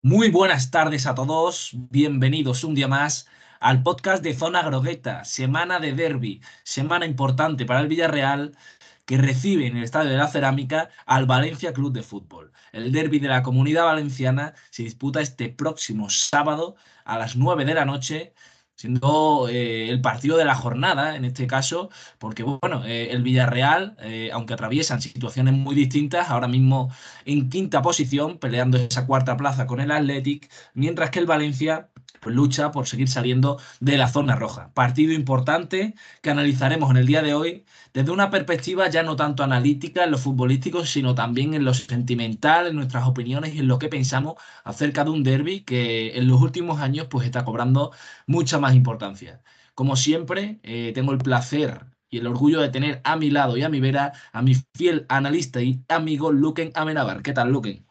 Muy buenas tardes a todos, bienvenidos un día más al podcast de Zona Grogueta, semana de derbi, semana importante para el Villarreal que recibe en el Estadio de la Cerámica al Valencia Club de Fútbol. El derbi de la Comunidad Valenciana se disputa este próximo sábado a las 9 de la noche, siendo el partido de la jornada en este caso, porque bueno, el Villarreal, aunque atraviesan situaciones muy distintas, ahora mismo en quinta posición, peleando esa cuarta plaza con el Athletic, mientras que el Valencia pues, lucha por seguir saliendo de la zona roja. Partido importante que analizaremos en el día de hoy desde una perspectiva ya no tanto analítica en lo futbolístico, sino también en lo sentimental, en nuestras opiniones y en lo que pensamos acerca de un derby que en los últimos años pues está cobrando mucha más importancia. Como siempre, tengo el placer y el orgullo de tener a mi lado y a mi vera a mi fiel analista y amigo Luquen Amenábar. ¿Qué tal, Luquen?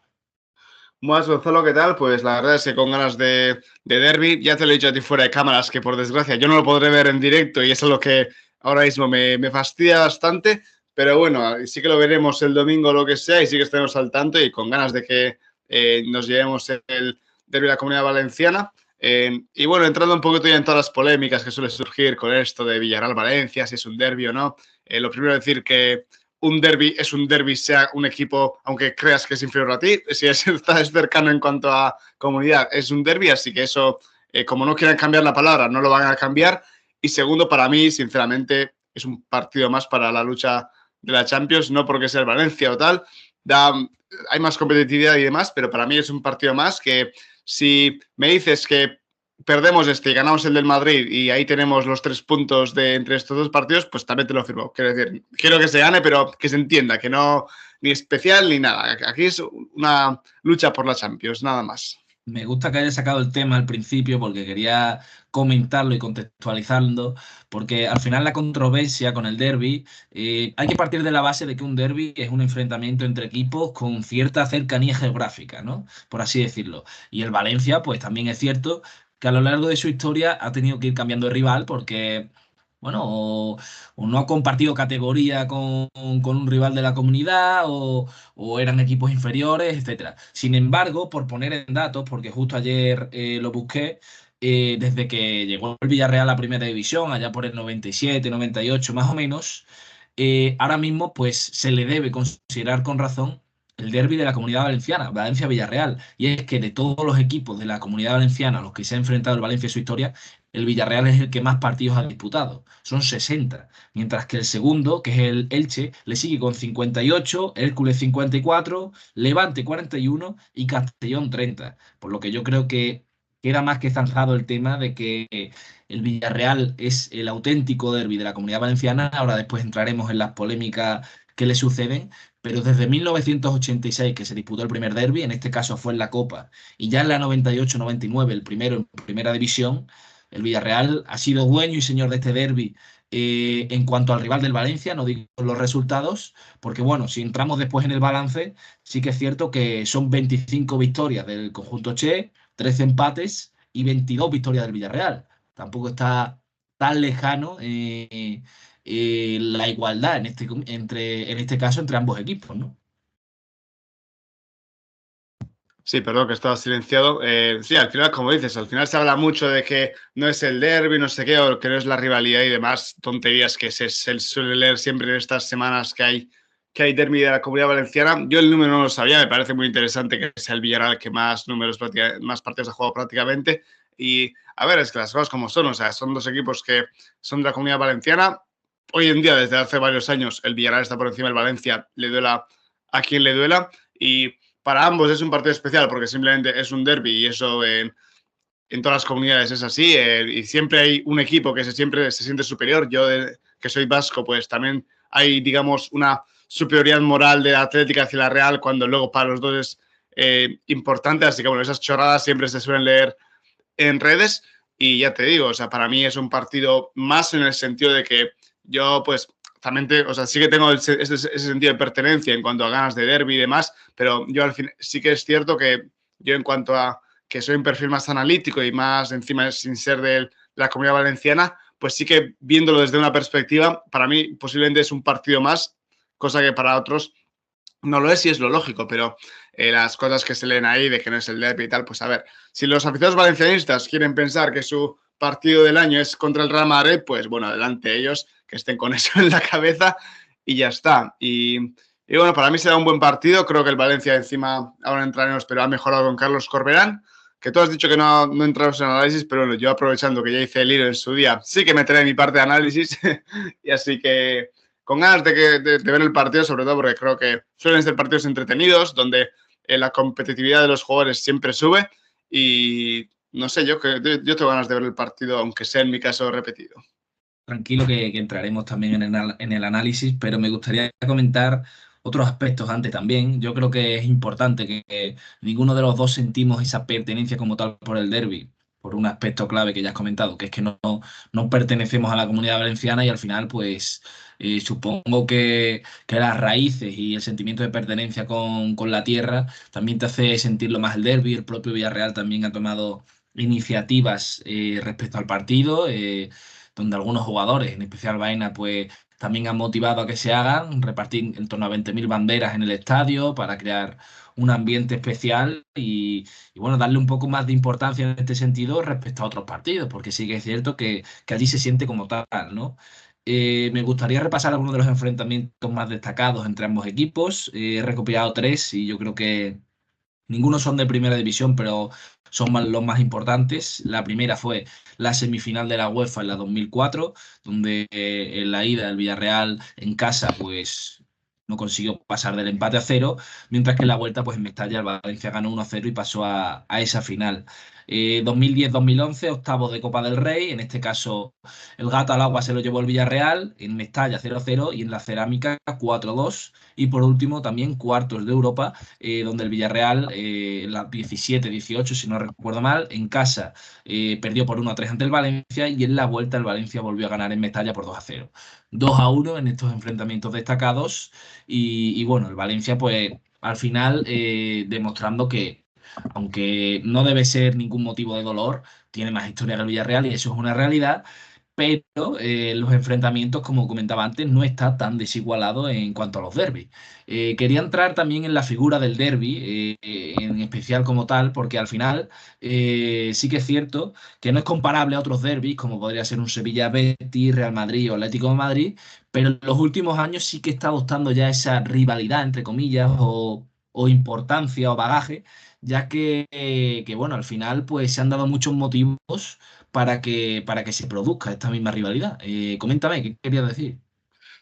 Más Gonzalo, ¿qué tal? Pues la verdad es que con ganas de derby, ya te lo he dicho a ti fuera de cámaras, que por desgracia yo no lo podré ver en directo y eso es lo que ahora mismo me fastidia bastante, pero bueno, sí que lo veremos el domingo o lo que sea y sí que estaremos al tanto y con ganas de que nos llevemos el derby de la Comunidad Valenciana. Y bueno, entrando un poquito ya en todas las polémicas que suele surgir con esto de Villarreal-Valencia, si es un derby o no, lo primero es decir que un derby es un derby, sea un equipo, aunque creas que es inferior a ti, si estás cercano en cuanto a comunidad, es un derby, así que eso, como no quieran cambiar la palabra, no lo van a cambiar. Y segundo, para mí, sinceramente, es un partido más para la lucha de la Champions, no porque sea el Valencia o tal, hay más competitividad y demás, pero para mí es un partido más que si me dices que perdemos este y ganamos el del Madrid y ahí tenemos los 3 puntos de entre estos dos partidos, pues también te lo firmo. Quiero decir, quiero que se gane, pero que se entienda, que no ni especial ni nada. Aquí es una lucha por la Champions, nada más. Me gusta que haya sacado el tema al principio porque quería comentarlo y contextualizarlo, porque al final la controversia con el derby, hay que partir de la base de que un derby es un enfrentamiento entre equipos con cierta cercanía geográfica, ¿no? Por así decirlo. Y el Valencia, pues también es cierto que a lo largo de su historia ha tenido que ir cambiando de rival porque, bueno, o no ha compartido categoría con un rival de la comunidad o eran equipos inferiores, etcétera. Sin embargo, por poner en datos, porque justo ayer lo busqué, desde que llegó el Villarreal a la Primera División, allá por el 97, 98 más o menos, ahora mismo pues se le debe considerar con razón el derbi de la Comunidad Valenciana, Valencia-Villarreal. Y es que de todos los equipos de la Comunidad Valenciana a los que se ha enfrentado el Valencia en su historia, el Villarreal es el que más partidos ha disputado, son 60, mientras que el segundo, que es el Elche, le sigue con 58, Hércules 54, Levante 41 y Castellón 30, por lo que yo creo que queda más que zanjado el tema de que el Villarreal es el auténtico derbi de la Comunidad Valenciana. Ahora después entraremos en las polémicas que le suceden, pero desde 1986 que se disputó el primer derbi, en este caso fue en la Copa, y ya en la 98-99 el primero en Primera División, el Villarreal ha sido dueño y señor de este derbi en cuanto al rival del Valencia, no digo los resultados, porque bueno, si entramos después en el balance, sí que es cierto que son 25 victorias del conjunto Che, 13 empates y 22 victorias del Villarreal. Tampoco está tan lejano la igualdad en este caso entre ambos equipos, ¿no? Sí, perdón que estaba silenciado. Sí, al final, como dices, al final se habla mucho de que no es el derby, no sé qué, o que no es la rivalidad y demás tonterías que se suele leer siempre en estas semanas que hay derby de la Comunidad Valenciana. Yo el número no lo sabía, me parece muy interesante que sea el Villarreal el que más números, más partidos ha jugado prácticamente. Y a ver, es que las cosas como son, o sea, son dos equipos que son de la Comunidad Valenciana. Hoy en día, desde hace varios años, el Villarreal está por encima del Valencia, le duela a quien le duela. Y para ambos es un partido especial porque simplemente es un derby y eso en todas las comunidades es así, y siempre hay un equipo que siempre se siente superior. Yo, que soy vasco, pues también hay, digamos, una superioridad moral de la Atlética hacia la Real cuando luego para los dos es importante, así que bueno, esas chorradas siempre se suelen leer en redes y ya te digo, o sea, para mí es un partido más en el sentido de que yo pues también o sea, sí que tengo ese sentido de pertenencia en cuanto a ganas de derby y demás, pero yo al fin sí que es cierto que yo en cuanto a que soy un perfil más analítico y más encima sin ser de la Comunidad Valenciana, pues sí que viéndolo desde una perspectiva, para mí posiblemente es un partido más, cosa que para otros no lo es y es lo lógico, pero las cosas que se leen ahí de que no es el derbi y tal, pues a ver, si los aficionados valencianistas quieren pensar que su partido del año es contra el Real Madrid, pues bueno, adelante ellos, que estén con eso en la cabeza y ya está. Y bueno, para mí será un buen partido. Creo que el Valencia encima, ahora entraremos, pero ha mejorado con Carlos Corberán, que tú has dicho que no entramos en análisis, pero bueno, yo aprovechando que ya hice el hilo en su día, sí que meteré mi parte de análisis y así que con ganas de ver el partido, sobre todo porque creo que suelen ser partidos entretenidos, donde la competitividad de los jugadores siempre sube y no sé, yo tengo ganas de ver el partido, aunque sea en mi caso repetido. Tranquilo que entraremos también en el análisis, pero me gustaría comentar otros aspectos antes también. Yo creo que es importante que ninguno de los dos sentimos esa pertenencia como tal por el derbi, por un aspecto clave que ya has comentado, que es que no pertenecemos a la comunidad valenciana y al final, pues supongo que las raíces y el sentimiento de pertenencia con la tierra también te hace sentirlo más el derbi. El propio Villarreal también ha tomado iniciativas respecto al partido. Donde algunos jugadores, en especial Baena, pues también han motivado a que se hagan, repartir en torno a 20.000 banderas en el estadio para crear un ambiente especial y, bueno, darle un poco más de importancia en este sentido respecto a otros partidos, porque sí que es cierto que allí se siente como tal, ¿no? Me gustaría repasar algunos de los enfrentamientos más destacados entre ambos equipos. He recopilado tres y yo creo que ninguno son de primera división, pero son los más importantes. La primera fue la semifinal de la UEFA en la 2004, donde en la ida el Villarreal en casa pues no consiguió pasar del empate a cero, mientras que en la vuelta pues en Mestalla el Valencia ganó 1-0 y pasó a esa final. 2010-2011, octavos de Copa del Rey, en este caso el gato al agua se lo llevó el Villarreal, en Mestalla 0-0 y en la Cerámica 4-2. Y por último también cuartos de Europa donde el Villarreal, la 17-18, si no recuerdo mal, en casa perdió por 1-3 ante el Valencia y en la vuelta el Valencia volvió a ganar en Mestalla por 2-0. 2-1 en estos enfrentamientos destacados y bueno, el Valencia pues al final demostrando que aunque no debe ser ningún motivo de dolor, tiene más historia que el Villarreal y eso es una realidad, pero los enfrentamientos, como comentaba antes, no está tan desigualado en cuanto a los derbis. Quería entrar también en la figura del derbi, en especial como tal, porque al final sí que es cierto que no es comparable a otros derbis, como podría ser un Sevilla-Betis, Real Madrid o Atlético de Madrid, pero en los últimos años sí que está adoptando ya esa rivalidad, entre comillas, o importancia o bagaje, ya que, bueno, al final pues se han dado muchos motivos para que se produzca esta misma rivalidad. Coméntame, ¿qué querías decir?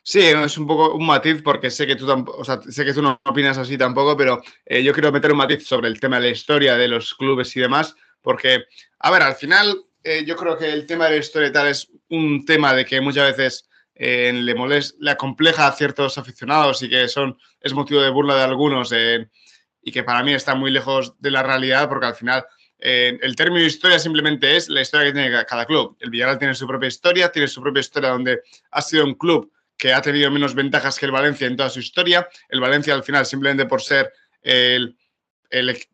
Sí, es un poco un matiz porque sé que tú o sea, sé que tú no opinas así tampoco, pero yo quiero meter un matiz sobre el tema de la historia de los clubes y demás, porque, a ver, al final yo creo que el tema de la historia y tal es un tema de que muchas veces le acompleja a ciertos aficionados y que es motivo de burla de algunos y que para mí está muy lejos de la realidad porque al final el término historia simplemente es la historia que tiene cada club. El Villarreal tiene su propia historia donde ha sido un club que ha tenido menos ventajas que el Valencia en toda su historia. El Valencia al final, simplemente por ser el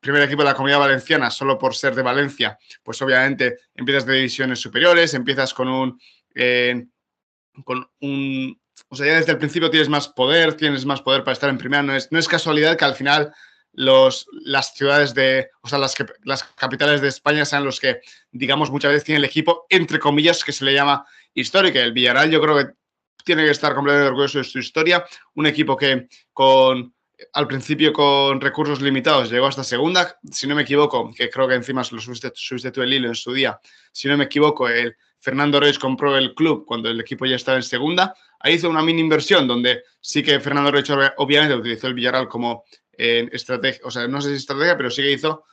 primer equipo de la Comunidad Valenciana, solo por ser de Valencia, pues obviamente empiezas de divisiones superiores, empiezas con un... o sea, ya desde el principio tienes más poder para estar en primera. No es casualidad que al final las ciudades o sea, las capitales de España sean los que, digamos, muchas veces tienen el equipo, entre comillas, que se le llama histórico. El Villarreal yo creo que tiene que estar completamente orgulloso de su historia. Un equipo que al principio con recursos limitados llegó hasta segunda, si no me equivoco, que creo que encima lo subiste tú el hilo en su día, si no me equivoco, el Fernando Reis compró el club cuando el equipo ya estaba en segunda. Ahí hizo una mini inversión donde sí que Fernando Reis obviamente utilizó el Villarreal como estrategia, o sea, no sé si estrategia, pero sí que hizo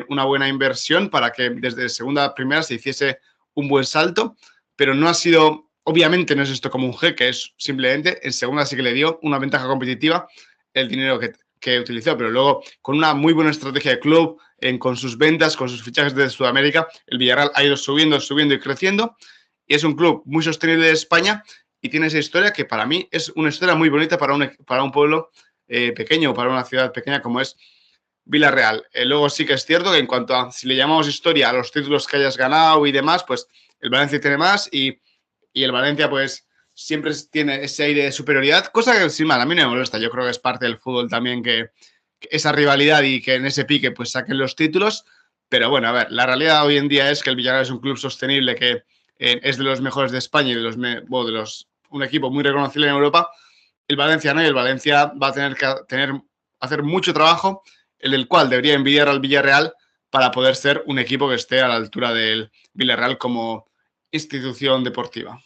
una buena inversión para que desde segunda a primera se hiciese un buen salto, pero no ha sido, obviamente no es esto como un jeque, es simplemente en segunda sí que le dio una ventaja competitiva el dinero que utilizó, pero luego con una muy buena estrategia de club, con sus ventas, con sus fichajes de Sudamérica, el Villarreal ha ido subiendo y creciendo y es un club muy sostenible de España y tiene esa historia que para mí es una historia muy bonita para un pueblo pequeño, para una ciudad pequeña como es Villarreal. Luego sí que es cierto que en cuanto a si le llamamos historia a los títulos que hayas ganado y demás, pues el Valencia tiene más y el Valencia pues siempre tiene ese aire de superioridad, cosa que sin mal, a mí no me molesta. Yo creo que es parte del fútbol también que esa rivalidad y que en ese pique pues saquen los títulos. Pero bueno, a ver, la realidad hoy en día es que el Villarreal es un club sostenible que es de los mejores de España y un equipo muy reconocible en Europa. El Valencia no, y el Valencia va a tener que hacer mucho trabajo, el cual debería envidiar al Villarreal para poder ser un equipo que esté a la altura del Villarreal como institución deportiva.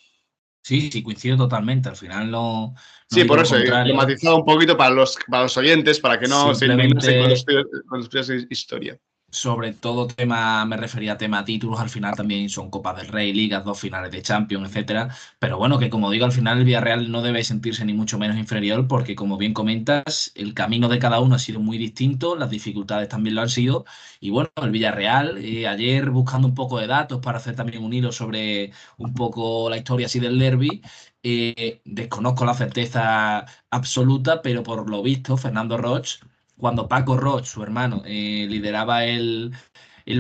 Sí, sí, coincido totalmente. Al final no Sí, por digo lo eso, lo he contrario. matizado un poquito para los oyentes, para que no se indignasen Simplemente cuando estudias historia. sobre todo tema, me refería a tema títulos, al final también son Copas del Rey, Ligas, 2 finales de Champions, etcétera. Pero bueno, que como digo, al final el Villarreal no debe sentirse ni mucho menos inferior, porque como bien comentas, el camino de cada uno ha sido muy distinto, las dificultades también lo han sido. Y bueno, el Villarreal, ayer buscando un poco de datos para hacer también un hilo sobre un poco la historia así del derbi, desconozco la certeza absoluta, pero por lo visto, Fernando Roch, cuando Paco Roch, su hermano, lideraba el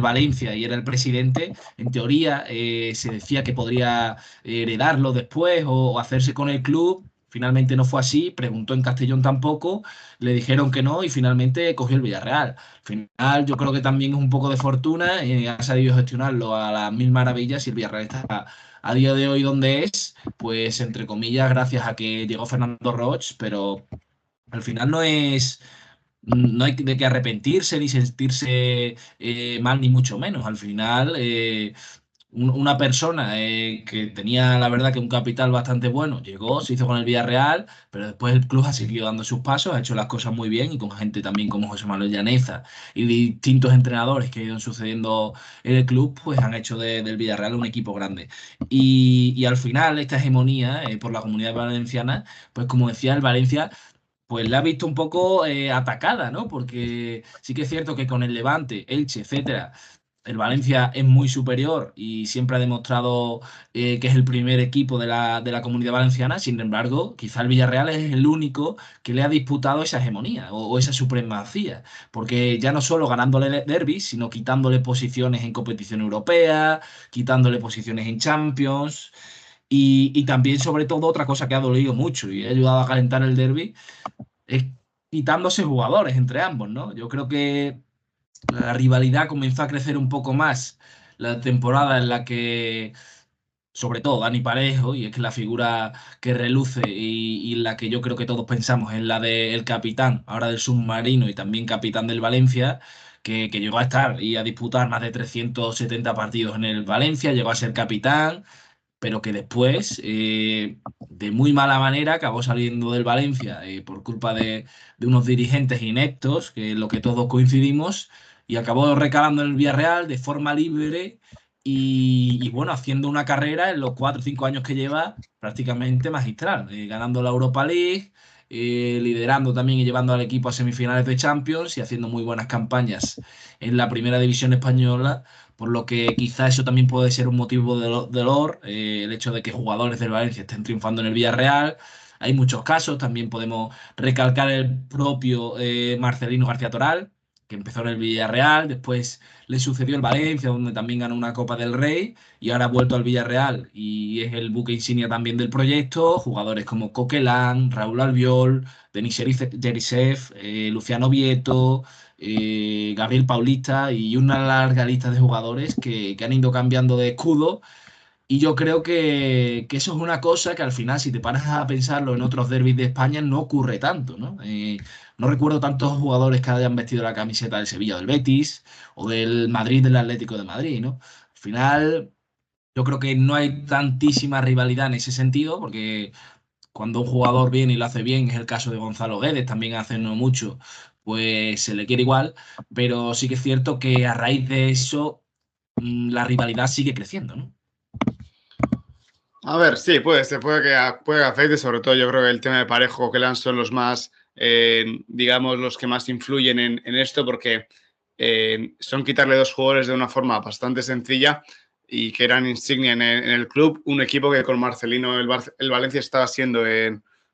Valencia y era el presidente, en teoría se decía que podría heredarlo después o hacerse con el club. Finalmente no fue así, preguntó en Castellón tampoco, le dijeron que no y finalmente cogió el Villarreal. Al final yo creo que también es un poco de fortuna, ha sabido gestionarlo a las mil maravillas y el Villarreal está a día de hoy donde es, pues entre comillas gracias a que llegó Fernando Roch, pero al final no hay de qué arrepentirse ni sentirse mal, ni mucho menos. Al final, una persona que tenía, la verdad, que un capital bastante bueno, llegó, se hizo con el Villarreal, pero después el club ha seguido dando sus pasos, ha hecho las cosas muy bien y con gente también como José Manuel Llaneza y distintos entrenadores que han ido sucediendo en el club, pues han hecho del Villarreal un equipo grande. Y al final, esta hegemonía por la comunidad valenciana, pues como decía, el Valencia pues la ha visto un poco atacada, ¿no? Porque sí que es cierto que con el Levante, Elche, etcétera, el Valencia es muy superior y siempre ha demostrado que es el primer equipo de la comunidad valenciana. Sin embargo, quizá el Villarreal es el único que le ha disputado esa hegemonía o esa supremacía. Porque ya no solo ganándole derbis, sino quitándole posiciones en competición europea, quitándole posiciones en Champions. Y también, sobre todo, otra cosa que ha dolido mucho y ha ayudado a calentar el derbi es quitándose jugadores entre ambos, ¿no? Yo creo que la rivalidad comenzó a crecer un poco más la temporada en la que, sobre todo, Dani Parejo, y es que la figura que reluce y la que yo creo que todos pensamos es la del capitán, ahora del submarino y también capitán del Valencia, que llegó a estar y a disputar más de 370 partidos en el Valencia, llegó a ser capitán, pero que después, de muy mala manera, acabó saliendo del Valencia por culpa de unos dirigentes ineptos, que es lo que todos coincidimos, y acabó recalando en el Villarreal de forma libre y bueno, haciendo una carrera en los 4 o 5 años que lleva prácticamente magistral, ganando la Europa League. Liderando también y llevando al equipo a semifinales de Champions y haciendo muy buenas campañas en la primera división española, por lo que quizá eso también puede ser un motivo de dolor, el hecho de que jugadores del Valencia estén triunfando en el Villarreal. Hay muchos casos, también podemos recalcar el propio Marcelino García Toral, que empezó en el Villarreal, después le sucedió el Valencia, donde también ganó una Copa del Rey, y ahora ha vuelto al Villarreal y es el buque insignia también del proyecto. Jugadores como Coquelin, Raúl Albiol, Denis Jerisev, Luciano Vieto, Gabriel Paulista y una larga lista de jugadores que han ido cambiando de escudo. Y yo creo que eso es una cosa que al final, si te paras a pensarlo en otros derbis de España, no ocurre tanto, ¿no? No recuerdo tantos jugadores que hayan vestido la camiseta del Sevilla o del Betis o del Madrid, del Atlético de Madrid, ¿no? Al final, yo creo que no hay tantísima rivalidad en ese sentido, porque cuando un jugador viene y lo hace bien, es el caso de Gonzalo Guedes, también hace no mucho, pues se le quiere igual, pero sí que es cierto que a raíz de eso la rivalidad sigue creciendo, ¿no? A ver, sí, puede que afecte, sobre todo yo creo que el tema de Parejo, que son los más, digamos, los que más influyen en esto, porque son quitarle dos jugadores de una forma bastante sencilla y que eran insignia en el club. Un equipo que con Marcelino el Valencia estaba siendo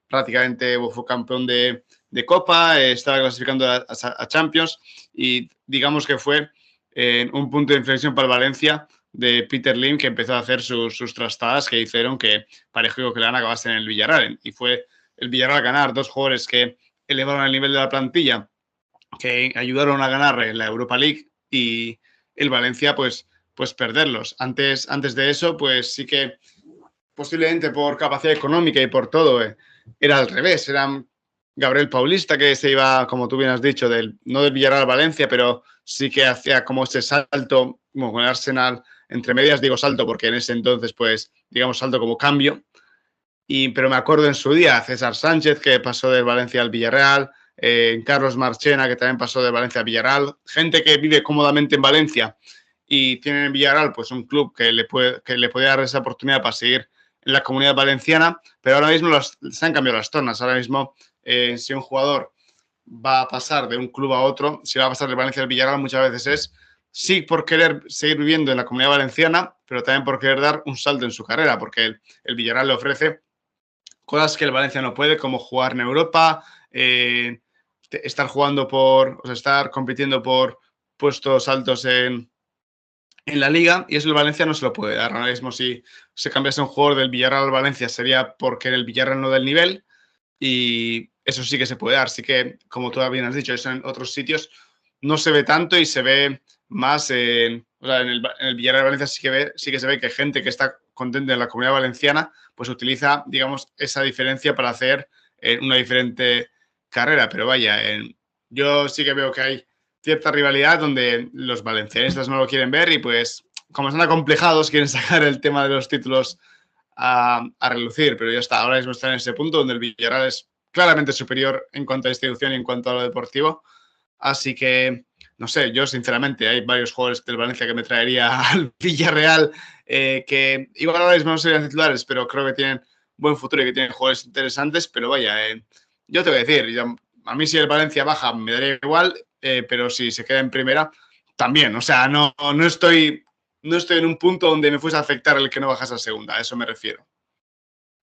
prácticamente fue campeón de Copa, estaba clasificando a Champions y digamos que fue un punto de inflexión para el Valencia de Peter Lim, que empezó a hacer sus trastadas que hicieron que Parejo y Coquelin acabasen en el Villarreal. Y fue el Villarreal a ganar dos jugadores que elevaron el nivel de la plantilla que ayudaron a ganar la Europa League y el Valencia pues perderlos. Antes de eso, pues sí que posiblemente por capacidad económica y por todo, era al revés. Era Gabriel Paulista que se iba, como tú bien has dicho, no del Villarreal al Valencia, pero sí que hacía como ese salto, como con el Arsenal, entre medias digo salto porque en ese entonces, pues, digamos salto como cambio. Pero me acuerdo en su día, César Sánchez, que pasó del Valencia al Villarreal, Carlos Marchena, que también pasó del Valencia al Villarreal, gente que vive cómodamente en Valencia y tiene en Villarreal pues un club que le puede dar esa oportunidad para seguir en la comunidad valenciana, pero ahora mismo se han cambiado las tornas. Ahora mismo, si un jugador va a pasar de un club a otro, si va a pasar del Valencia al Villarreal, muchas veces es sí por querer seguir viviendo en la comunidad valenciana, pero también por querer dar un salto en su carrera, porque el Villarreal le ofrece cosas que el Valencia no puede, como jugar en Europa, estar jugando estar compitiendo por puestos altos en la liga, y eso el Valencia no se lo puede dar. Ahora mismo, si se cambiase un jugador del Villarreal al Valencia, sería porque el Villarreal no da el nivel, y eso sí que se puede dar. Sí que, como tú bien has dicho, eso en otros sitios no se ve tanto y se ve más en el Villarreal Valencia sí que se ve que gente que está contenta en la comunidad valenciana pues utiliza, digamos, esa diferencia para hacer una diferente carrera. Pero vaya, yo sí que veo que hay cierta rivalidad donde los valencianistas no lo quieren ver y pues como están acomplejados quieren sacar el tema de los títulos a relucir, pero ya está, ahora mismo está en ese punto donde el Villarreal es claramente superior en cuanto a distribución y en cuanto a lo deportivo. Así que, no sé, yo sinceramente hay varios jugadores del Valencia que me traería al Villarreal que igual ahora mismo no serían titulares, pero creo que tienen buen futuro y que tienen jugadores interesantes. Pero vaya, yo te voy a decir, a mí si el Valencia baja me daría igual, pero si se queda en primera, también. O sea, no estoy en un punto donde me fuese a afectar el que no bajas a segunda, a eso me refiero.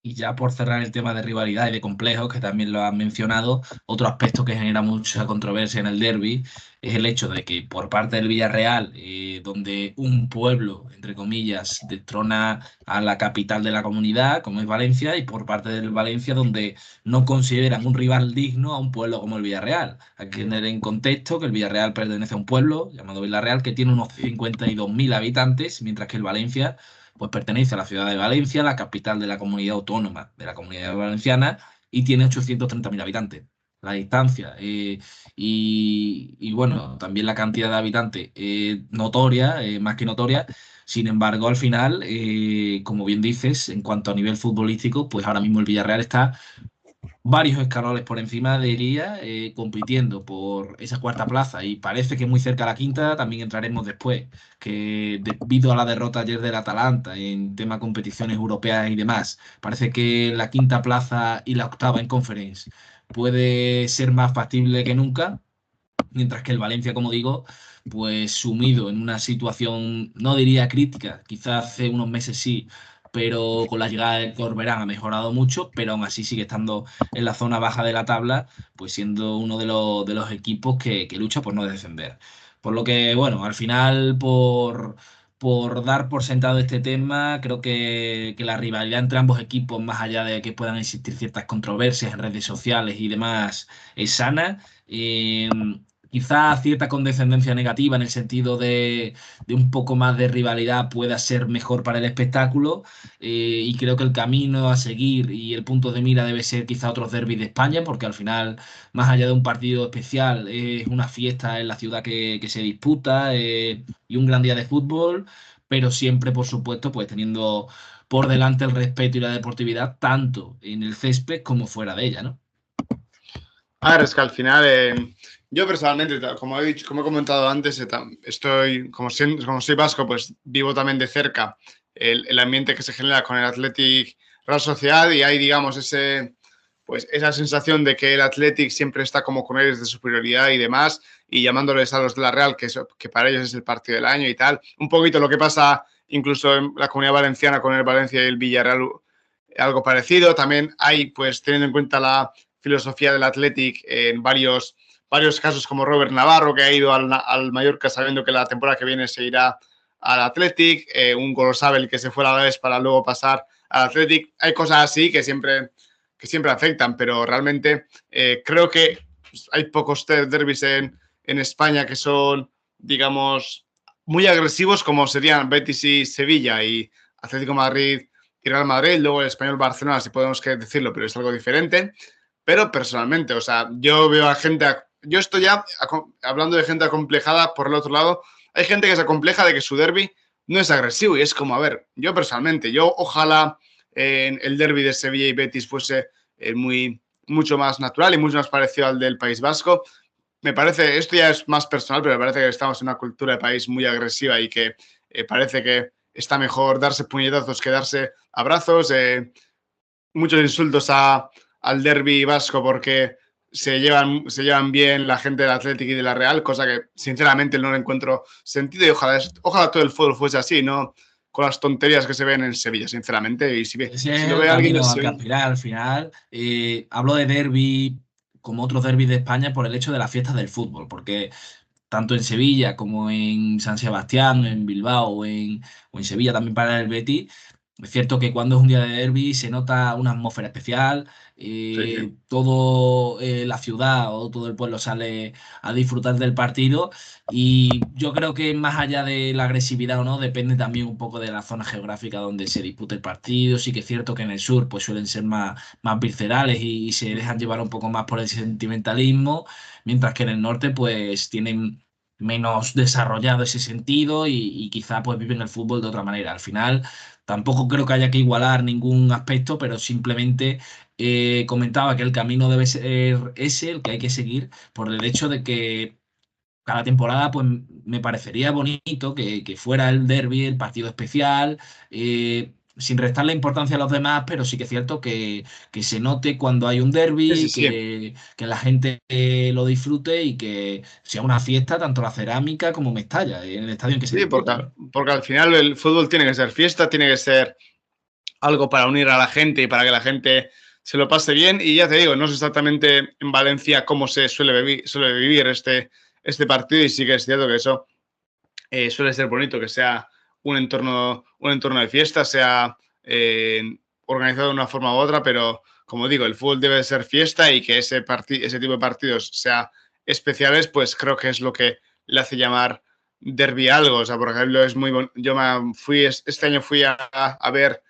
Y ya por cerrar el tema de rivalidad y de complejos, que también lo has mencionado, otro aspecto que genera mucha controversia en el derby es el hecho de que por parte del Villarreal, donde un pueblo, entre comillas, destrona a la capital de la comunidad, como es Valencia, y por parte del Valencia, donde no consideran un rival digno a un pueblo como el Villarreal. Hay que tener en contexto que el Villarreal pertenece a un pueblo llamado Villarreal que tiene unos 52.000 habitantes, mientras que el Valencia pues pertenece a la ciudad de Valencia, la capital de la comunidad autónoma de la comunidad valenciana, y tiene 830.000 habitantes. La distancia y, bueno, también la cantidad de habitantes notoria, más que notoria. Sin embargo, al final, como bien dices, en cuanto a nivel futbolístico, pues ahora mismo el Villarreal está varios escalones por encima de Iría, compitiendo por esa cuarta plaza y parece que muy cerca a la quinta. También entraremos después, que debido a la derrota ayer del Atalanta en tema competiciones europeas y demás, parece que la quinta plaza y la octava en Conference puede ser más factible que nunca, mientras que el Valencia, como digo, pues sumido en una situación, no diría crítica, quizás hace unos meses sí, pero con la llegada de Corberán ha mejorado mucho, pero aún así sigue estando en la zona baja de la tabla, pues siendo uno de los equipos que lucha por no descender. Por lo que, bueno, al final, por dar por sentado este tema, creo que la rivalidad entre ambos equipos, más allá de que puedan existir ciertas controversias en redes sociales y demás, es sana. Quizá cierta condescendencia negativa en el sentido de un poco más de rivalidad pueda ser mejor para el espectáculo, y creo que el camino a seguir y el punto de mira debe ser quizá otros derbis de España, porque al final, más allá de un partido especial, es una fiesta en la ciudad que se disputa, y un gran día de fútbol, pero siempre, por supuesto, pues teniendo por delante el respeto y la deportividad tanto en el césped como fuera de ella, ¿no? A ver, es que al final, yo personalmente, como he dicho, como he comentado antes, estoy, como soy vasco, pues vivo también de cerca el ambiente que se genera con el Athletic Real Sociedad, y hay, digamos, pues esa sensación de que el Athletic siempre está como con aires de superioridad y demás, y llamándoles a los de la Real, que para ellos es el partido del año y tal. Un poquito lo que pasa incluso en la Comunidad Valenciana con el Valencia y el Villarreal, algo parecido. También hay, pues teniendo en cuenta la filosofía del Athletic en varios casos, como Robert Navarro, que ha ido al Mallorca sabiendo que la temporada que viene se irá al Athletic, un Gorosabel que se fue a la vez para luego pasar al Athletic. Hay cosas así que siempre afectan, pero realmente creo que hay pocos derbis en en España que son, digamos, muy agresivos, como serían Betis y Sevilla, y Atlético de Madrid y Real Madrid, luego el Español Barcelona, si podemos decirlo, pero es algo diferente. Pero personalmente, o sea, yo veo a gente, yo estoy ya hablando de gente acomplejada, por el otro lado, hay gente que se acompleja de que su derby no es agresivo y es como, a ver, yo personalmente, yo ojalá el derby de Sevilla y Betis fuese mucho más natural y mucho más parecido al del País Vasco. Me parece, esto ya es más personal, pero me parece que estamos en una cultura de país muy agresiva y que parece que está mejor darse puñetazos que darse abrazos. Muchos insultos al derbi vasco porque se llevan bien la gente del Athletic y de la Real, cosa que sinceramente no le encuentro sentido y ojalá todo el fútbol fuese así, no con las tonterías que se ven en Sevilla, sinceramente. Y Ese si es lo el ve alguien de camino al que Sevilla, aspirar al final. Hablo de derby como otros derbis de España por el hecho de las fiestas del fútbol, porque tanto en Sevilla como en San Sebastián, en Bilbao o en Sevilla también para el Betis. Es cierto que cuando es un día de derby se nota una atmósfera especial, sí, sí. todo la ciudad o todo el pueblo sale a disfrutar del partido y yo creo que más allá de la agresividad o no, depende también un poco de la zona geográfica donde se dispute el partido. Sí que es cierto que en el sur pues suelen ser más viscerales y se dejan llevar un poco más por el sentimentalismo, mientras que en el norte pues tienen menos desarrollado ese sentido y quizá pues viven el fútbol de otra manera. Al final tampoco creo que haya que igualar ningún aspecto, pero simplemente comentaba que el camino debe ser ese, el que hay que seguir, por el hecho de que cada temporada pues me parecería bonito que fuera el derby, el partido especial, sin restarle importancia a los demás, pero sí que es cierto que se note cuando hay un Sí, sí, derby, sí. que la gente lo disfrute y que sea una fiesta, tanto la cerámica como Mestalla, en el estadio en que se Sí, dispute, porque, ¿no? porque al final el fútbol tiene que ser fiesta, tiene que ser algo para unir a la gente y para que la gente se lo pase bien. Y ya te digo, no sé exactamente en Valencia cómo se suele vivir este partido y sí que es cierto que eso suele ser bonito, que sea un entorno de fiesta, sea organizado de una forma u otra, pero como digo, el fútbol debe ser fiesta y que ese tipo de partidos sea especiales, pues creo que es lo que le hace llamar derby algo. O sea, por ejemplo, es muy yo este año fui a ver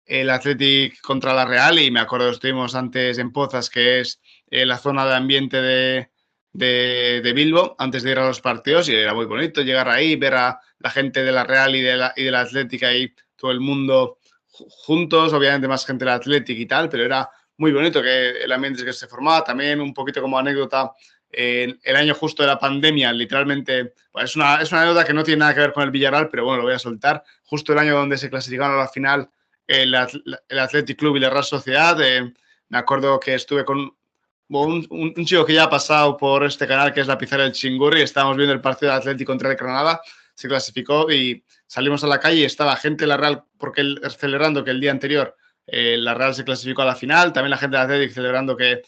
el Athletic contra la Real y me acuerdo, estuvimos antes en Pozas, que es la zona de ambiente de Bilbo, antes de ir a los partidos y era muy bonito llegar ahí, ver a la gente de la Real y de la Athletic ahí, todo el mundo juntos, obviamente más gente del Athletic y tal, pero era muy bonito que el ambiente que se formaba, también un poquito como anécdota, el año justo de la pandemia, literalmente, pues es una anécdota que no tiene nada que ver con el Villarreal, pero bueno, lo voy a soltar, justo el año donde se clasificaron a la final el Athletic Club y la Real Sociedad. Me acuerdo que estuve con un chico que ya ha pasado por este canal, que es la Pizarra del Chingurri, y estábamos viendo el partido del Athletic contra el Granada, se clasificó y salimos a la calle y estaba gente de la Real porque celebrando que el día anterior la Real se clasificó a la final, también la gente del Athletic celebrando que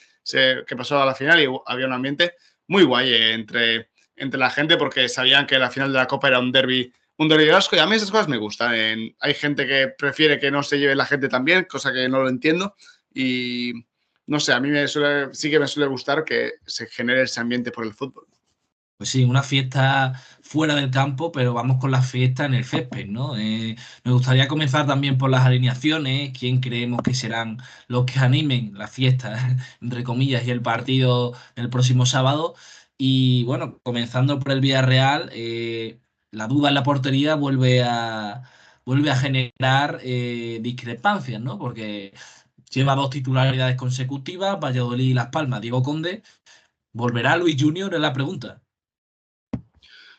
pasó a la final y había un ambiente muy guay entre la gente porque sabían que la final de la Copa era un derbi vasco y a mí esas cosas me gustan. Hay gente que prefiere que no se lleve la gente también, cosa que no lo entiendo. Y no sé, a mí sí que me suele gustar que se genere ese ambiente por el fútbol. Pues sí, una fiesta fuera del campo, pero vamos con la fiesta en el césped, ¿no? Me gustaría comenzar también por las alineaciones, quién creemos que serán los que animen la fiesta, entre comillas, y el partido el próximo sábado. Y bueno, comenzando por el Villarreal, la duda en la portería vuelve a generar discrepancias, ¿no? Porque lleva dos titularidades consecutivas, Valladolid y Las Palmas, Diego Conde. ¿Volverá Luis Junior? Es la pregunta.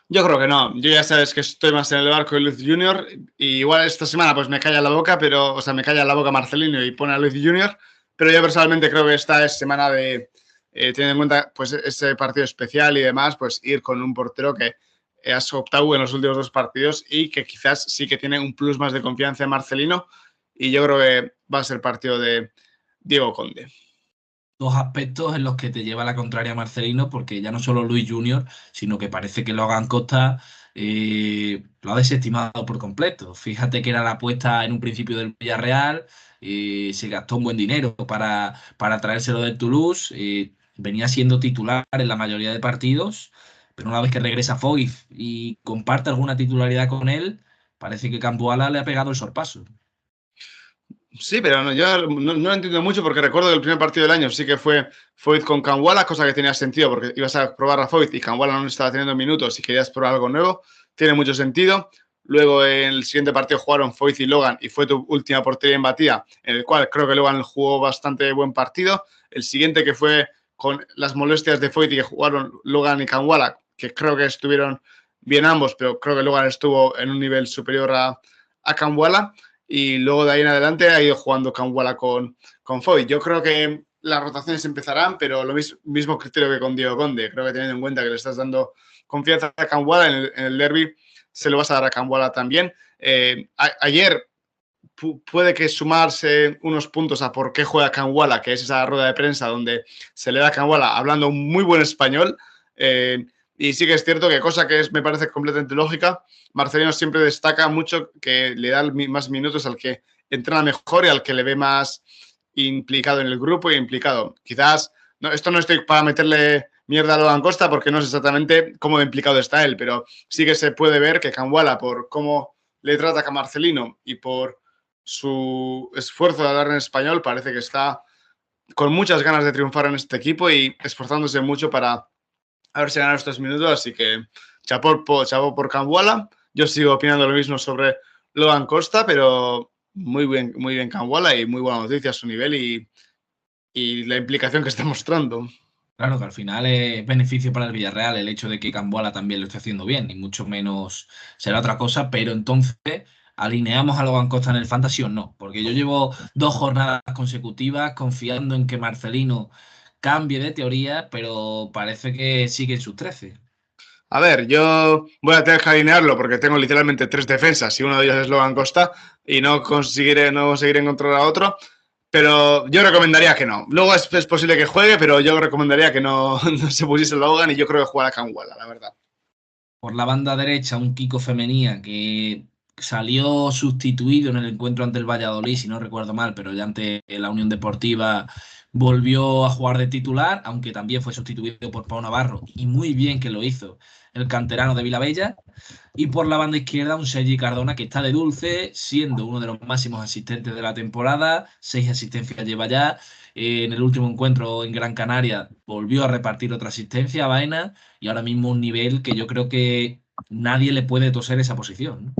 Yo creo que no. Yo ya sabes que estoy más en el barco de Luis Junior. Y igual esta semana pues me calla la boca, o sea, me calla la boca Marcelino y pone a Luis Junior. Pero yo personalmente creo que esta es semana de, teniendo en cuenta pues ese partido especial y demás, pues ir con un portero que has optado en los últimos dos partidos y que quizás sí que tiene un plus más de confianza en Marcelino. Y yo creo que va a ser partido de Diego Conde. Dos aspectos en los que te lleva la contraria Marcelino, porque ya no solo Luis Junior, sino que parece que Logan Costa lo ha desestimado por completo. Fíjate que era la apuesta en un principio del Villarreal, se gastó un buen dinero para traérselo del Toulouse. venía siendo titular en la mayoría de partidos, pero una vez que regresa Foyth y comparte alguna titularidad con él, parece que Cambuala le ha pegado el sorpaso. Sí, pero no, yo no lo entiendo mucho porque recuerdo que el primer partido del año sí que fue Foyth con Kanwala, cosa que tenía sentido porque ibas a probar a Foyth y Kanwala no estaba teniendo minutos y querías probar algo nuevo. Tiene mucho sentido. Luego en el siguiente partido jugaron Foyth y Logan y fue tu última portería en batida, en el cual creo que Logan jugó bastante buen partido. El siguiente que fue con las molestias de Foyth y que jugaron Logan y Kanwala, que creo que estuvieron bien ambos, pero creo que Logan estuvo en un nivel superior a Kanwala. Y luego de ahí en adelante ha ido jugando Kanwala con Foyth. Yo creo que las rotaciones empezarán, pero lo mismo criterio que con Diego Conde. Creo que teniendo en cuenta que le estás dando confianza a Kanwala en el derby, se lo vas a dar a Kanwala también. Ayer puede que sumarse unos puntos a por qué juega Kanwala, que es esa rueda de prensa donde se le da a Kanwala hablando un muy buen español. Y sí que es cierto que cosa que me parece completamente lógica, Marcelino siempre destaca mucho que le da más minutos al que entrena mejor y al que le ve más implicado en el grupo y implicado. Quizás, esto no estoy para meterle mierda a Logan Costa porque no sé exactamente cómo implicado está él, pero sí que se puede ver que Kanwala, por cómo le trata a Marcelino y por su esfuerzo de hablar en español, parece que está con muchas ganas de triunfar en este equipo y esforzándose mucho para haberse ganado estos minutos, así que chapó por Kanwala. Yo sigo opinando lo mismo sobre Logan Costa, pero muy bien Kanwala y muy buena noticia a su nivel y la implicación que está mostrando. Claro que al final es beneficio para el Villarreal el hecho de que Camboala también lo esté haciendo bien, y mucho menos será otra cosa, pero entonces ¿alineamos a Logan Costa en el Fantasy o no? Porque yo llevo 2 jornadas consecutivas confiando en que Marcelino cambie de teoría, pero parece que sigue en sus 13. A ver, yo voy a tener que alinearlo porque tengo literalmente 3 defensas y uno de ellos es Logan Costa y no conseguiré encontrar a otro, pero yo recomendaría que no. Luego es posible que juegue, pero yo recomendaría que no, no se pusiese Logan y yo creo que juega a Kanwala, la verdad. Por la banda derecha, un Kiko Femenía que salió sustituido en el encuentro ante el Valladolid, si no recuerdo mal, pero ya ante la Unión Deportiva volvió a jugar de titular, aunque también fue sustituido por Pau Navarro, y muy bien que lo hizo el canterano de Vilabella. Y por la banda izquierda, un Sergi Cardona que está de dulce, siendo uno de los máximos asistentes de la temporada. 6 asistencias lleva ya. En el último encuentro en Gran Canaria volvió a repartir otra asistencia a Baena y ahora mismo un nivel que yo creo que nadie le puede toser esa posición, ¿no?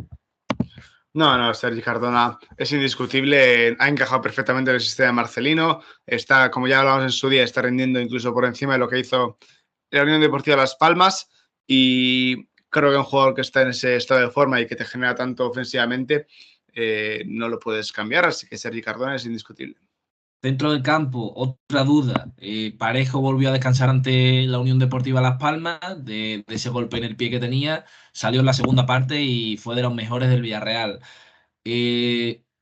No, Sergi Cardona es indiscutible, ha encajado perfectamente en el sistema de Marcelino, está, como ya hablamos en su día, está rindiendo incluso por encima de lo que hizo la Unión Deportiva Las Palmas y creo que un jugador que está en ese estado de forma y que te genera tanto ofensivamente no lo puedes cambiar, así que Sergi Cardona es indiscutible. Dentro del campo, otra duda. Parejo volvió a descansar ante la Unión Deportiva Las Palmas de ese golpe en el pie que tenía. Salió en la segunda parte y fue de los mejores del Villarreal.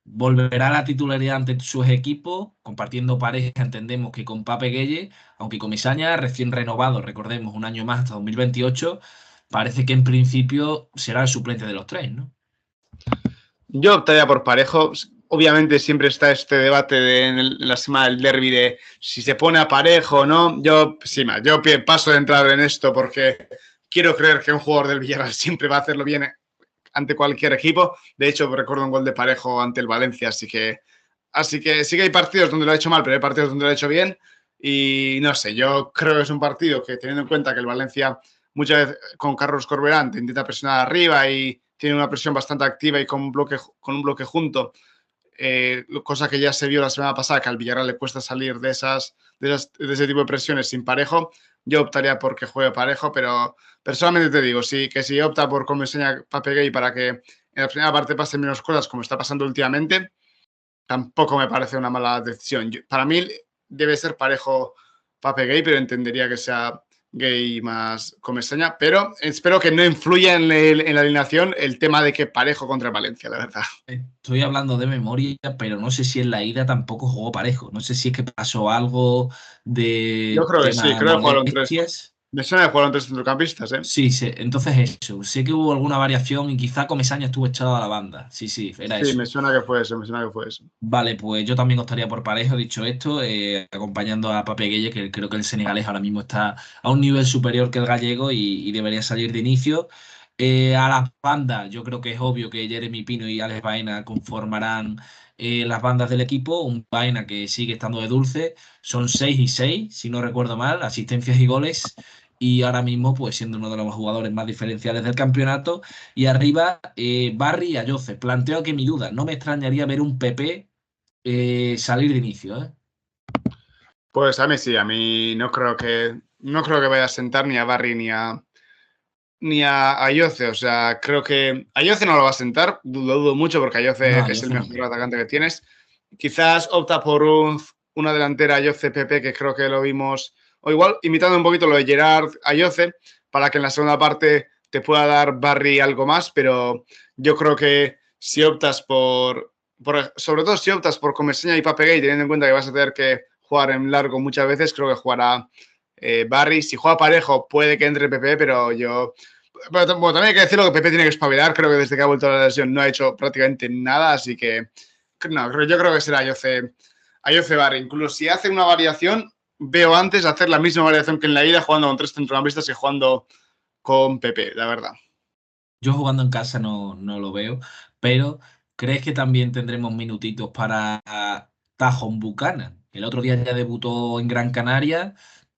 Volverá a la titularidad ante sus equipos, compartiendo pareja, entendemos que con Pape Gueye, aunque Comisaña, recién renovado, recordemos, un año más hasta 2028, parece que en principio será el suplente de los tres, ¿no? Yo optaría por Parejo. Obviamente siempre está este debate en la semana del derby de si se pone a Parejo o no. Yo paso de entrar en esto porque quiero creer que un jugador del Villarreal siempre va a hacerlo bien ante cualquier equipo. De hecho, recuerdo un gol de Parejo ante el Valencia, así que sí que hay partidos donde lo ha hecho mal, pero hay partidos donde lo ha hecho bien. Y no sé, yo creo que es un partido que, teniendo en cuenta que el Valencia muchas veces con Carlos Corberán te intenta presionar arriba y tiene una presión bastante activa y con un bloque junto, cosa que ya se vio la semana pasada, que al Villarreal le cuesta salir de ese tipo de presiones sin Parejo. Yo optaría por que juegue Parejo, pero personalmente te digo, que si opta por como enseña Pape Gueye para que en la primera parte pasen menos cosas como está pasando últimamente, tampoco me parece una mala decisión. Para mí debe ser Parejo Pape Gueye, pero entendería que sea Gueye más Comesaña, pero espero que no influya en la alineación el tema de que Parejo contra Valencia, la verdad. Estoy hablando de memoria, pero no sé si en la ida tampoco jugó Parejo. No sé si es que pasó algo Yo de creo que sí, tema creo que jugaron tres. molestias. Me suena de jugar con tres centrocampistas, ¿eh? Sí, sí, entonces eso. Sé que hubo alguna variación y quizá Comesaña estuvo echado a la banda. Sí, sí, era Sí, eso. me suena que fue eso, me suena que fue eso. Vale, pues yo también optaría por Parejo, dicho esto, acompañando a Pape Gueye, que creo que el senegalés ahora mismo está a un nivel superior que el gallego y debería salir de inicio. A las bandas, yo creo que es obvio que Jeremy Pino y Alex Baena conformarán las bandas del equipo. Un Baena que sigue estando de dulce, son 6 y 6, si no recuerdo mal, asistencias y goles. Y ahora mismo, pues siendo uno de los jugadores más diferenciales del campeonato. Y arriba, Barry y Ayoce. Planteo aquí mi duda. No me extrañaría ver un PP salir de inicio, ¿eh? Pues a mí sí, a mí no creo que vaya a sentar ni a Barry ni a Ayoce. O sea, creo que Ayoce no lo va a sentar, dudo mucho porque No, Ayoce es el Ayoce no mejor creo. atacante que tienes. Quizás opta por una delantera Ayoce PP, que creo que lo vimos, o igual imitando un poquito lo de Gerard Ayoce, para que en la segunda parte te pueda dar Barry algo más, pero yo creo que si optas sobre todo si optas por Comesaña y Pape Gueye, teniendo en cuenta que vas a tener que jugar en largo muchas veces, creo que jugará Barry. Si juega Parejo, puede que entre PP, pero bueno, también hay que decirlo que Pepe tiene que espabilar. Creo que desde que ha vuelto a la lesión no ha hecho prácticamente nada, así que no, yo creo que será Ayoce Barry. Incluso si hace una variación, veo antes hacer la misma variación que en la ida, jugando con tres centrocampistas que jugando con Pepe, la verdad. Yo jugando en casa no lo veo, pero ¿crees que también tendremos minutitos para Tajon Buchanan? El otro día ya debutó en Gran Canaria,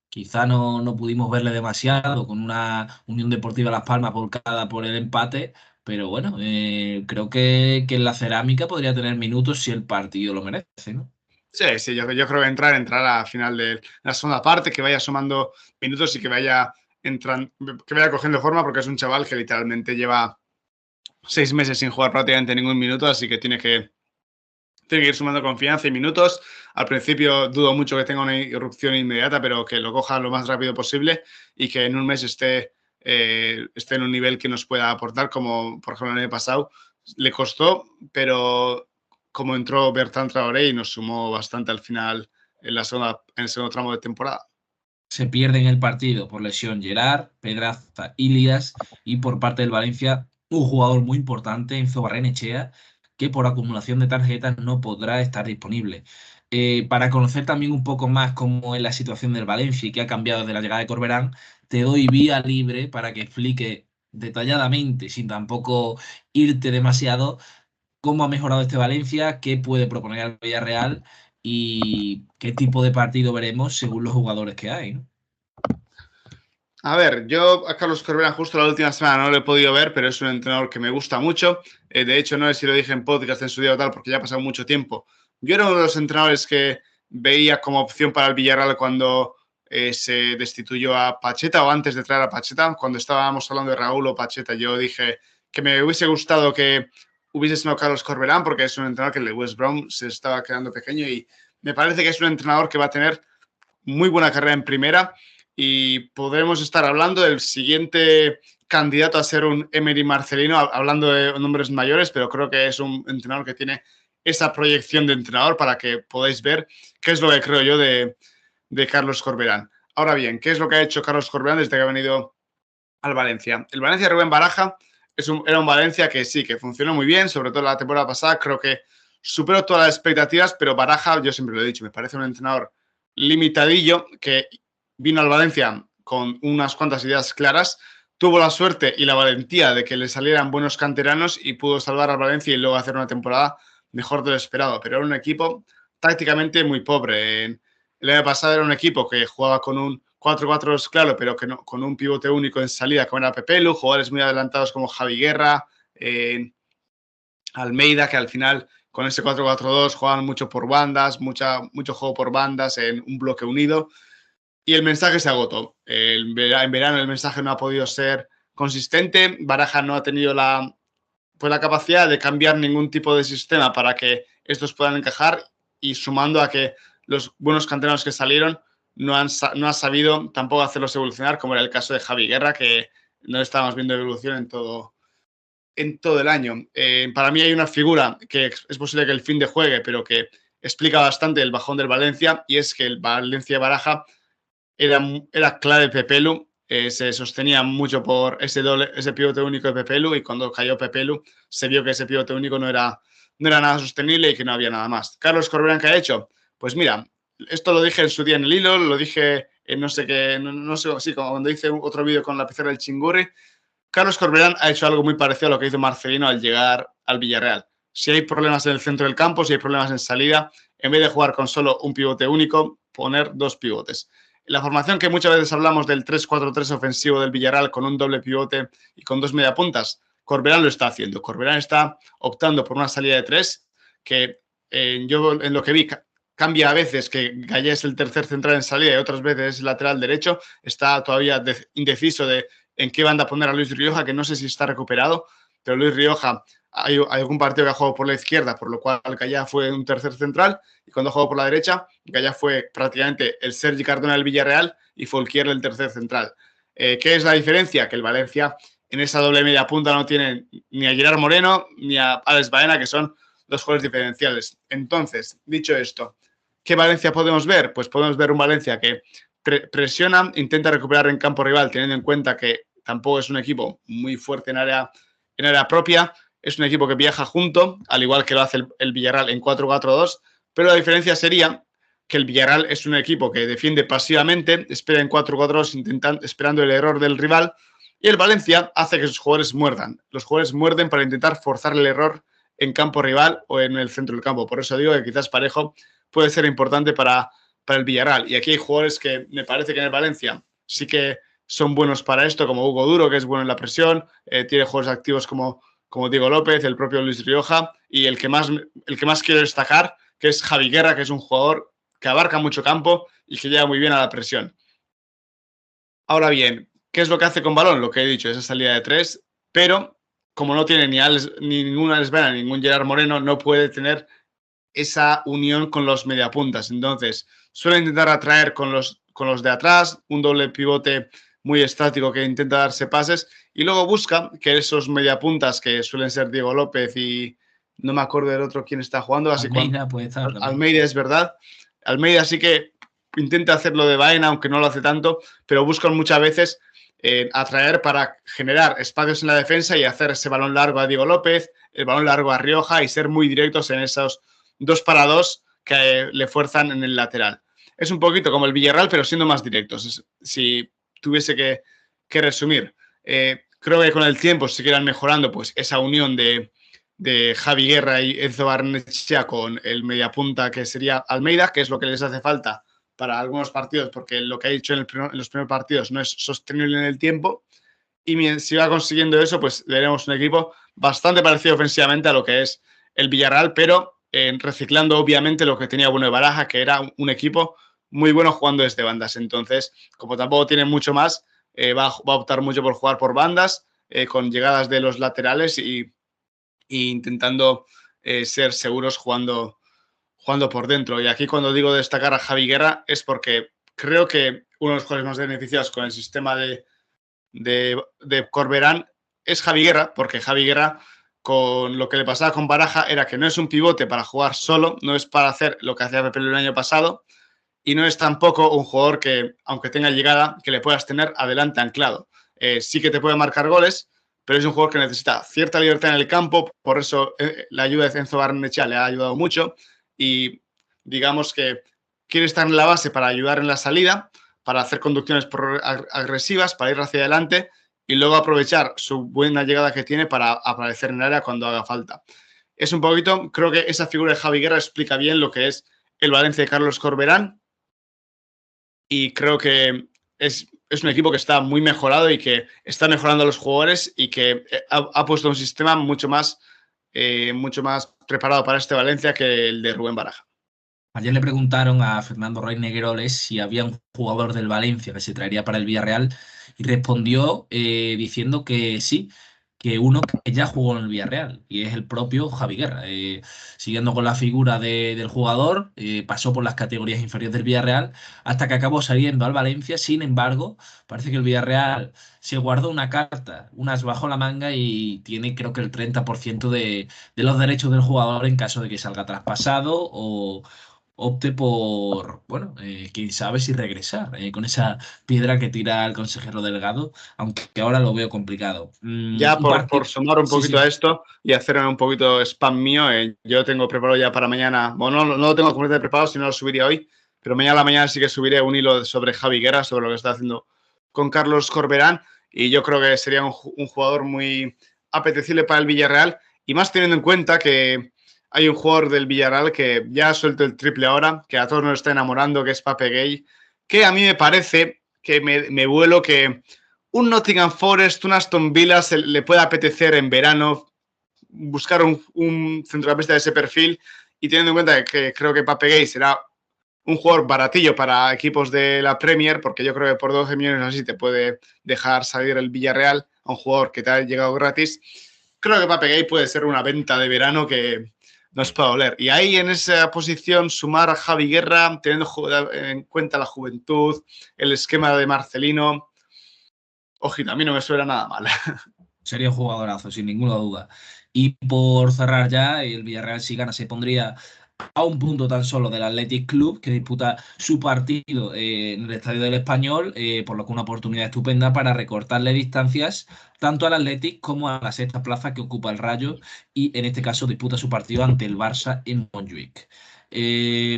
quizá no pudimos verle demasiado con una Unión Deportiva Las Palmas volcada por el empate, pero bueno, creo que en la cerámica podría tener minutos si el partido lo merece, ¿no? Sí, sí, yo creo que entrar a final de la segunda parte, que vaya sumando minutos y que vaya cogiendo forma, porque es un chaval que literalmente lleva 6 meses sin jugar prácticamente ningún minuto, así que tiene que ir sumando confianza y minutos. Al principio dudo mucho que tenga una irrupción inmediata, pero que lo coja lo más rápido posible y que en un mes esté en un nivel que nos pueda aportar, como por ejemplo el año pasado. Le costó, pero como entró Bertrand Traoré y nos sumó bastante al final en el segundo tramo de temporada. Se pierde en el partido por lesión Gerard, Pedraza, Ilias y por parte del Valencia un jugador muy importante, Enzo Barrenechea, que por acumulación de tarjetas no podrá estar disponible. Para conocer también un poco más cómo es la situación del Valencia y qué ha cambiado desde la llegada de Corberán, te doy vía libre para que explique detalladamente, sin tampoco irte demasiado, cómo ha mejorado este Valencia, qué puede proponer al Villarreal y qué tipo de partido veremos según los jugadores que hay, ¿no? A ver, yo a Carlos Corberán justo la última semana no lo he podido ver, pero es un entrenador que me gusta mucho. De hecho, no sé si lo dije en podcast en su día o tal, porque ya ha pasado mucho tiempo. Yo era uno de los entrenadores que veía como opción para el Villarreal cuando se destituyó a Pacheta o antes de traer a Pacheta. Cuando estábamos hablando de Raúl o Pacheta, yo dije que me hubiese gustado que hubiese sido Carlos Corberán, porque es un entrenador que el de West Brom se estaba quedando pequeño y me parece que es un entrenador que va a tener muy buena carrera en primera y podremos estar hablando del siguiente candidato a ser un Emery Marcelino, hablando de nombres mayores, pero creo que es un entrenador que tiene esa proyección de entrenador para que podáis ver qué es lo que creo yo de Carlos Corberán. Ahora bien, ¿qué es lo que ha hecho Carlos Corberán desde que ha venido al Valencia? El Valencia de Rubén Baraja era un Valencia que sí, que funcionó muy bien, sobre todo la temporada pasada, creo que superó todas las expectativas, pero Baraja, yo siempre lo he dicho, me parece un entrenador limitadillo que vino al Valencia con unas cuantas ideas claras, tuvo la suerte y la valentía de que le salieran buenos canteranos y pudo salvar al Valencia y luego hacer una temporada mejor de lo esperado, pero era un equipo tácticamente muy pobre. El año pasado era un equipo que jugaba con un 4-4, claro, pero que no, con un pivote único en salida, como era Pepelu, jugadores muy adelantados como Javi Guerra, Almeida, que al final con ese 4-4-2 jugaban mucho por bandas, mucho juego por bandas en un bloque unido. Y el mensaje se agotó. En verano el mensaje no ha podido ser consistente. Baraja no ha tenido la capacidad de cambiar ningún tipo de sistema para que estos puedan encajar y sumando a que los buenos canteranos que salieron no han sabido tampoco hacerlos evolucionar, como era el caso de Javi Guerra, que no estábamos viendo evolución en todo el año. Para mí hay una figura que es posible que el fin de juegue, pero que explica bastante el bajón del Valencia, y es que el Valencia Baraja era clave Pepelu. se sostenía mucho por ese pivote único de Pepelu, y cuando cayó Pepelu se vio que ese pivote único no era nada sostenible y que no había nada más. Carlos Corberán, ¿qué ha hecho? Pues mira, esto lo dije en su día en el hilo, lo dije en no sé qué, no sé, sí, como cuando hice otro vídeo con la pizarra del Chingurri. Carlos Corberán ha hecho algo muy parecido a lo que hizo Marcelino al llegar al Villarreal. Si hay problemas en el centro del campo, si hay problemas en salida, en vez de jugar con solo un pivote único, poner dos pivotes. La formación que muchas veces hablamos del 3-4-3 ofensivo del Villarreal con un doble pivote y con dos mediapuntas, Corberán lo está haciendo. Corberán está optando por una salida de tres que yo en lo que vi cambia a veces, que Gallá es el tercer central en salida y otras veces es lateral derecho. Está todavía indeciso de en qué banda poner a Luis Rioja, que no sé si está recuperado, pero Luis Rioja hay algún partido que ha jugado por la izquierda, por lo cual Gallá fue un tercer central, y cuando ha jugado por la derecha, Gallá fue prácticamente el Sergi Cardona del Villarreal y Folquier el tercer central. ¿Qué es la diferencia? Que el Valencia en esa doble media punta no tiene ni a Gerard Moreno ni a Alex Baena, que son dos jugadores diferenciales. Entonces, dicho esto, ¿qué Valencia podemos ver? Pues podemos ver un Valencia que presiona, intenta recuperar en campo rival, teniendo en cuenta que tampoco es un equipo muy fuerte en área propia. Es un equipo que viaja junto, al igual que lo hace el Villarreal en 4-4-2, pero la diferencia sería que el Villarreal es un equipo que defiende pasivamente, espera en 4-4-2, esperando el error del rival, y el Valencia hace que sus jugadores muerdan. Los jugadores muerden para intentar forzar el error en campo rival o en el centro del campo. Por eso digo que quizás Parejo puede ser importante para el Villarreal. Y aquí hay jugadores que me parece que en el Valencia sí que son buenos para esto, como Hugo Duro, que es bueno en la presión, tiene jugadores activos como Diego López, el propio Luis Rioja, y el que más quiero destacar, que es Javi Guerra, que es un jugador que abarca mucho campo y que llega muy bien a la presión. Ahora bien, ¿qué es lo que hace con balón? Lo que he dicho, esa salida de tres, pero como no tiene ni ninguna Alex Baena, ningún Gerard Moreno, no puede tener esa unión con los mediapuntas. Entonces, suele intentar atraer con los de atrás, un doble pivote muy estático que intenta darse pases, y luego busca que esos mediapuntas, que suelen ser Diego López y no me acuerdo del otro quién está jugando, así Almeida puede estar también. Almeida, es verdad. Almeida sí que intenta hacerlo de Baena, aunque no lo hace tanto, pero buscan muchas veces atraer para generar espacios en la defensa y hacer ese balón largo a Diego López, el balón largo a Rioja, y ser muy directos en esos 2-para-2 que le fuerzan en el lateral. Es un poquito como el Villarreal, pero siendo más directos. Si tuviese que resumir, creo que con el tiempo seguirán mejorando pues esa unión de Javi Guerra y Enzo Barnechea con el mediapunta que sería Almeida, que es lo que les hace falta para algunos partidos, porque lo que ha hecho en los primeros partidos no es sostenible en el tiempo. Y si va consiguiendo eso, pues veremos un equipo bastante parecido ofensivamente a lo que es el Villarreal, pero reciclando obviamente lo que tenía bueno de Baraja, que era un equipo muy bueno jugando desde bandas. Entonces, como tampoco tiene mucho más, va a optar mucho por jugar por bandas, con llegadas de los laterales y intentando ser seguros jugando por dentro. Y aquí, cuando digo destacar a Javi Guerra, es porque creo que uno de los jugadores más beneficiados con el sistema de Corberán es Javi Guerra, porque Javi Guerra, con lo que le pasaba con Baraja, era que no es un pivote para jugar solo, no es para hacer lo que hacía Pepe el año pasado, y no es tampoco un jugador que, aunque tenga llegada, que le puedas tener adelante anclado. Sí que te puede marcar goles, pero es un jugador que necesita cierta libertad en el campo, por eso la ayuda de Enzo Barnechea le ha ayudado mucho, y digamos que quiere estar en la base para ayudar en la salida, para hacer conducciones agresivas, para ir hacia adelante y luego aprovechar su buena llegada que tiene para aparecer en el área cuando haga falta. Es un poquito, creo que esa figura de Javi Guerra explica bien lo que es el Valencia de Carlos Corberán, y creo que es un equipo que está muy mejorado y que está mejorando a los jugadores, y que ha puesto un sistema mucho más preparado para este Valencia que el de Rubén Baraja. Ayer le preguntaron a Fernando Rey Negueroles si había un jugador del Valencia que se traería para el Villarreal, y respondió diciendo que sí, que uno que ya jugó en el Villarreal, y es el propio Javi Guerra. Siguiendo con la figura del jugador, pasó por las categorías inferiores del Villarreal hasta que acabó saliendo al Valencia. Sin embargo, parece que el Villarreal se guardó una carta, unas bajo la manga, y tiene creo que el 30% de los derechos del jugador en caso de que salga traspasado opte por, bueno, quién sabe si regresar con esa piedra que tira el consejero Delgado, aunque ahora lo veo complicado. Ya Un por partido. sumar un Sí, poquito a sí. esto y hacer un poquito spam mío, yo tengo preparado ya para mañana, bueno, no lo tengo completamente preparado, si no lo subiría hoy, pero mañana a la mañana sí que subiré un hilo sobre Javi Guerra, sobre lo que está haciendo con Carlos Corberán, y yo creo que sería un jugador muy apetecible para el Villarreal, y más teniendo en cuenta que hay un jugador del Villarreal que ya ha suelto el triple ahora, que a todos nos está enamorando, que es Pape Gay, que a mí me parece que me vuelo que un Nottingham Forest, un Aston Villa le puede apetecer en verano buscar un centrocampista de ese perfil, y teniendo en cuenta que creo que Pape Gay será un jugador baratillo para equipos de la Premier, porque yo creo que por 12 millones así te puede dejar salir el Villarreal a un jugador que te ha llegado gratis. Creo que Pape Gay puede ser una venta de verano que nos puede doler. Y ahí en esa posición sumar a Javi Guerra, teniendo en cuenta la juventud, el esquema de Marcelino. Ojito, a mí no me suena nada mal. Sería un jugadorazo, sin ninguna duda. Y por cerrar ya, el Villarreal si gana se pondría a un punto tan solo del Athletic Club, que disputa su partido en el Estadio del Español, por lo que una oportunidad estupenda para recortarle distancias tanto al Athletic como a la sexta plaza que ocupa el Rayo, y en este caso disputa su partido ante el Barça en Montjuic.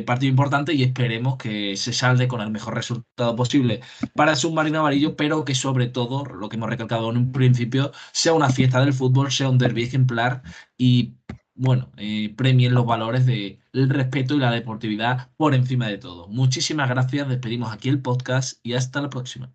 Partido importante y esperemos que se salde con el mejor resultado posible para el submarino amarillo, pero que sobre todo, lo que hemos recalcado en un principio, sea una fiesta del fútbol, sea un derbi ejemplar y bueno, premien los valores del respeto y la deportividad por encima de todo. Muchísimas gracias, despedimos aquí el podcast y hasta la próxima.